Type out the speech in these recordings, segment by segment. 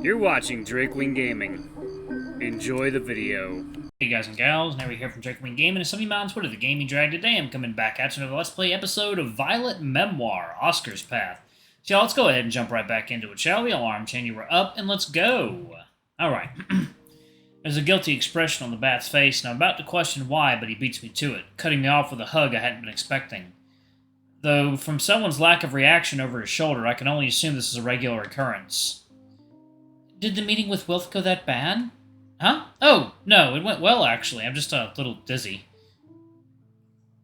You're watching Drakewing Gaming. Enjoy the video. Hey guys and gals, now we're here from Drakewing Gaming, and some of you on Twitter, the Gaming Drag. Today I'm coming back at you with a Let's Play episode of Violet Memoir, Oscar's Path. So y'all, let's go ahead and jump right back into it, shall we? Alarm chain, you were up, and let's go. Alright. There's a guilty expression on the bat's face, and I'm about to question why, but he beats me to it, cutting me off with a hug I hadn't been expecting. Though, from someone's lack of reaction over his shoulder, I can only assume this is a regular occurrence. Did the meeting with Wilf go that bad? Huh? Oh, no, it went well, actually. I'm just a little dizzy.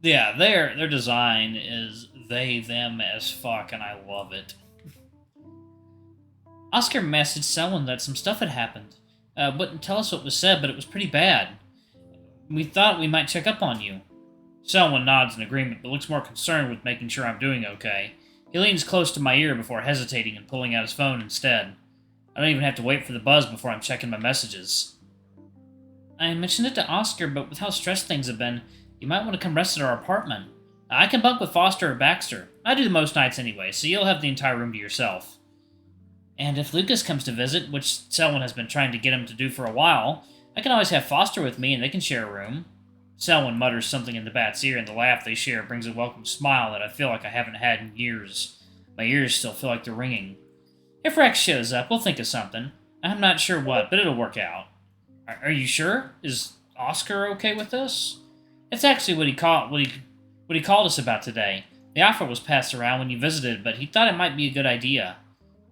Yeah, their design is they, them as fuck, and I love it. Oscar messaged someone that some stuff had happened. Wouldn't tell us what was said, but it was pretty bad. We thought we might check up on you. Selwyn nods in agreement, but looks more concerned with making sure I'm doing okay. He leans close to my ear before hesitating and pulling out his phone instead. I don't even have to wait for the buzz before I'm checking my messages. I mentioned it to Oscar, but with how stressed things have been, you might want to come rest at our apartment. I can bunk with Foster or Baxter. I do the most nights anyway, so you'll have the entire room to yourself. And if Lucas comes to visit, which Selwyn has been trying to get him to do for a while, I can always have Foster with me and they can share a room. Selwyn mutters something in the bat's ear, and the laugh they share brings a welcome smile that I feel like I haven't had in years. My ears still feel like they're ringing. If Rex shows up, we'll think of something. I'm not sure what, but it'll work out. Are you sure? Is Oscar okay with this? It's actually what he called us about today. The offer was passed around when you visited, but he thought it might be a good idea.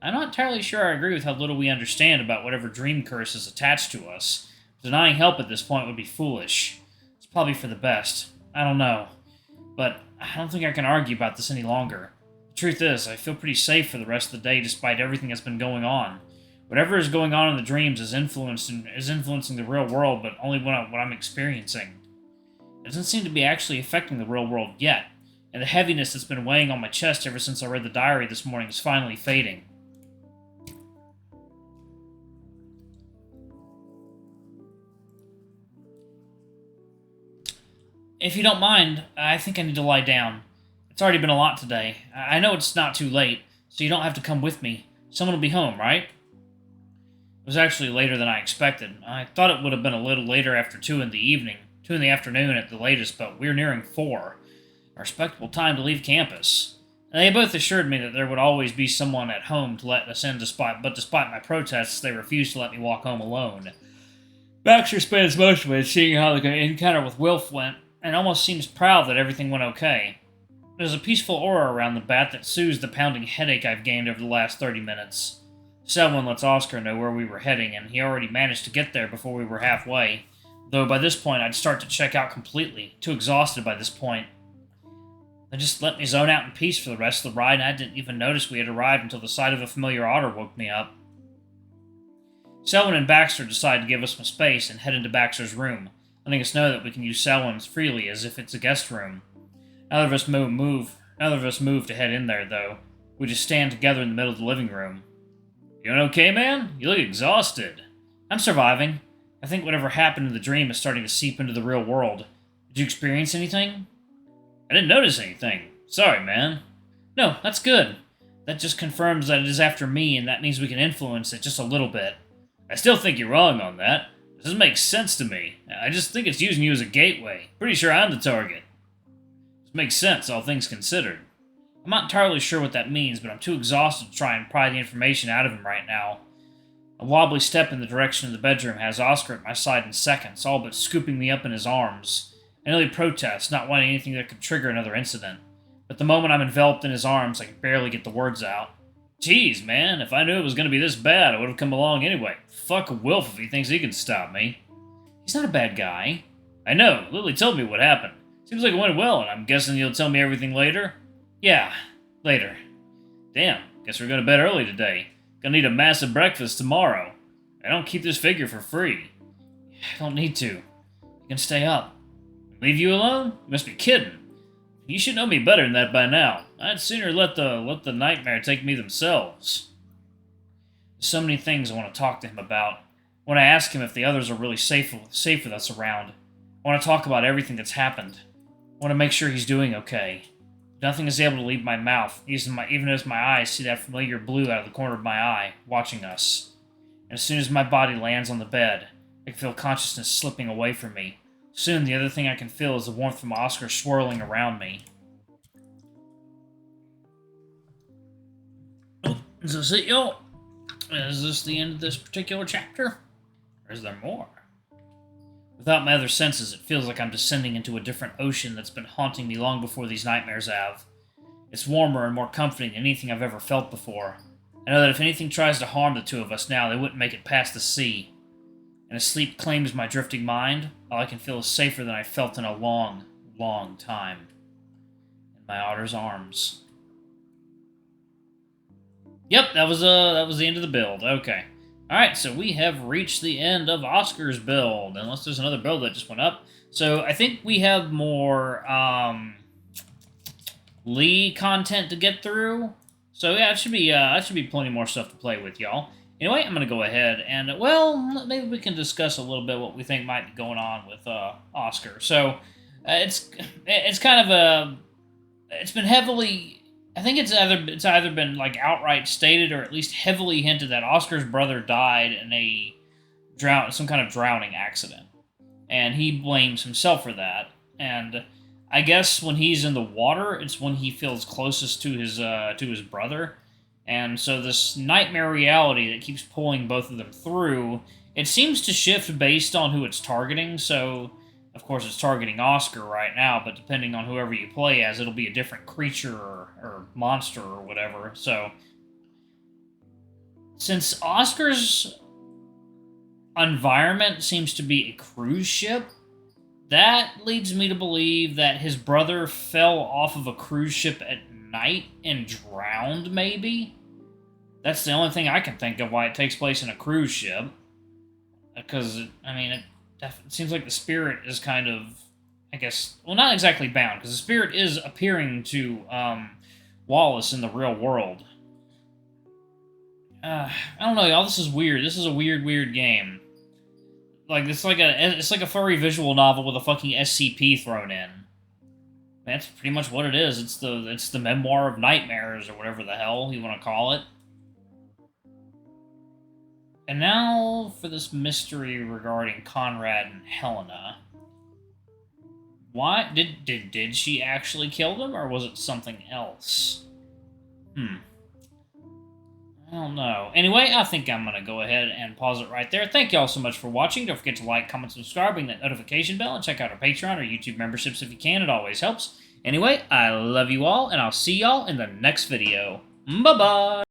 I'm not entirely sure I agree with how little we understand about whatever dream curse is attached to us. Denying help at this point would be foolish. It's probably for the best. I don't know. But I don't think I can argue about this any longer. The truth is, I feel pretty safe for the rest of the day despite everything that's been going on. Whatever is going on in the dreams is influencing the real world, but only what I'm experiencing. It doesn't seem to be actually affecting the real world yet, and the heaviness that's been weighing on my chest ever since I read the diary this morning is finally fading. If you don't mind, I think I need to lie down. It's already been a lot today. I know it's not too late, so you don't have to come with me. Someone will be home, right? It was actually later than I expected. I thought it would have been a little later after 2 in the evening, 2 in the afternoon at the latest, but we're nearing 4. A respectable time to leave campus. And they both assured me that there would always be someone at home to let us in, but despite my protests, they refused to let me walk home alone. Baxter spends most of it seeing how the encounter with Wilf went, and almost seems proud that everything went okay. There's a peaceful aura around the bat that soothes the pounding headache I've gained over the last 30 minutes. Selwyn lets Oscar know where we were heading, and he already managed to get there before we were halfway, though by this point I'd start to check out completely, too exhausted by this point. They just let me zone out in peace for the rest of the ride, and I didn't even notice we had arrived until the sight of a familiar otter woke me up. Selwyn and Baxter decide to give us some space and head into Baxter's room, letting us know that we can use Selwyn's freely as if it's a guest room. Neither of us move to head in there, though. We just stand together in the middle of the living room. You doing okay, man? You look exhausted. I'm surviving. I think whatever happened in the dream is starting to seep into the real world. Did you experience anything? I didn't notice anything. Sorry, man. No, that's good. That just confirms that it is after me, and that means we can influence it just a little bit. I still think you're wrong on that. It doesn't make sense to me. I just think it's using you as a gateway. Pretty sure I'm the target. This makes sense, all things considered. I'm not entirely sure what that means, but I'm too exhausted to try and pry the information out of him right now. A wobbly step in the direction of the bedroom has Oscar at my side in seconds, all but scooping me up in his arms. I nearly protest, not wanting anything that could trigger another incident. But the moment I'm enveloped in his arms, I can barely get the words out. Jeez, man, if I knew it was going to be this bad, I would have come along anyway. Fuck Wilf if he thinks he can stop me. He's not a bad guy. I know, Lily told me what happened. Seems like it went well, and I'm guessing you'll tell me everything later? Yeah, later. Damn, guess we're going to bed early today. Gonna need a massive breakfast tomorrow. I don't keep this figure for free. I don't need to. You can stay up. Leave you alone? You must be kidding. You should know me better than that by now. I'd sooner let the nightmare take me themselves. There's so many things I want to talk to him about. When I ask him if the others are really safe with us around. I want to talk about everything that's happened. I want to make sure he's doing okay. Nothing is able to leave my mouth, even as my eyes see that familiar blue out of the corner of my eye, watching us. And as soon as my body lands on the bed, I can feel consciousness slipping away from me. Soon, the other thing I can feel is the warmth from Oscar swirling around me. Oh, is this it, y'all? Is this the end of this particular chapter? Or is there more? Without my other senses, it feels like I'm descending into a different ocean that's been haunting me long before these nightmares have. It's warmer and more comforting than anything I've ever felt before. I know that if anything tries to harm the two of us now, they wouldn't make it past the sea. And as sleep claims my drifting mind, all I can feel is safer than I've felt in a long, long time. In my otter's arms. Yep, that was the end of the build. Okay. Alright, so we have reached the end of Oscar's build, unless there's another build that just went up. So I think we have more Lee content to get through. So yeah, it should be plenty more stuff to play with, y'all. Anyway, I'm gonna go ahead and maybe we can discuss a little bit what we think might be going on with Oscar. So it's kind of it's been heavily. I think it's either been like outright stated or at least heavily hinted that Oscar's brother died in some kind of drowning accident, and he blames himself for that. And I guess when he's in the water, it's when he feels closest to his brother. And so this nightmare reality that keeps pulling both of them through, it seems to shift based on who it's targeting. So, of course, it's targeting Oscar right now, but depending on whoever you play as, it'll be a different creature or monster or whatever. So, since Oscar's environment seems to be a cruise ship, that leads me to believe that his brother fell off of a cruise ship at night and drowned, maybe? That's the only thing I can think of why it takes place in a cruise ship. Because, it seems like the spirit is kind of, I guess, well, not exactly bound, because the spirit is appearing to Wallace in the real world. I don't know, y'all, this is weird. This is a weird game. Like, it's like a furry visual novel with a fucking SCP thrown in. That's pretty much what it is. It's the Memoir of Nightmares, or whatever the hell you want to call it. And now for this mystery regarding Conrad and Helena. Why did she actually kill them, or was it something else? I don't know. Anyway, I think I'm going to go ahead and pause it right there. Thank y'all so much for watching. Don't forget to like, comment, subscribe, ring that notification bell, and check out our Patreon or YouTube memberships if you can. It always helps. Anyway, I love you all, and I'll see y'all in the next video. Bye-bye!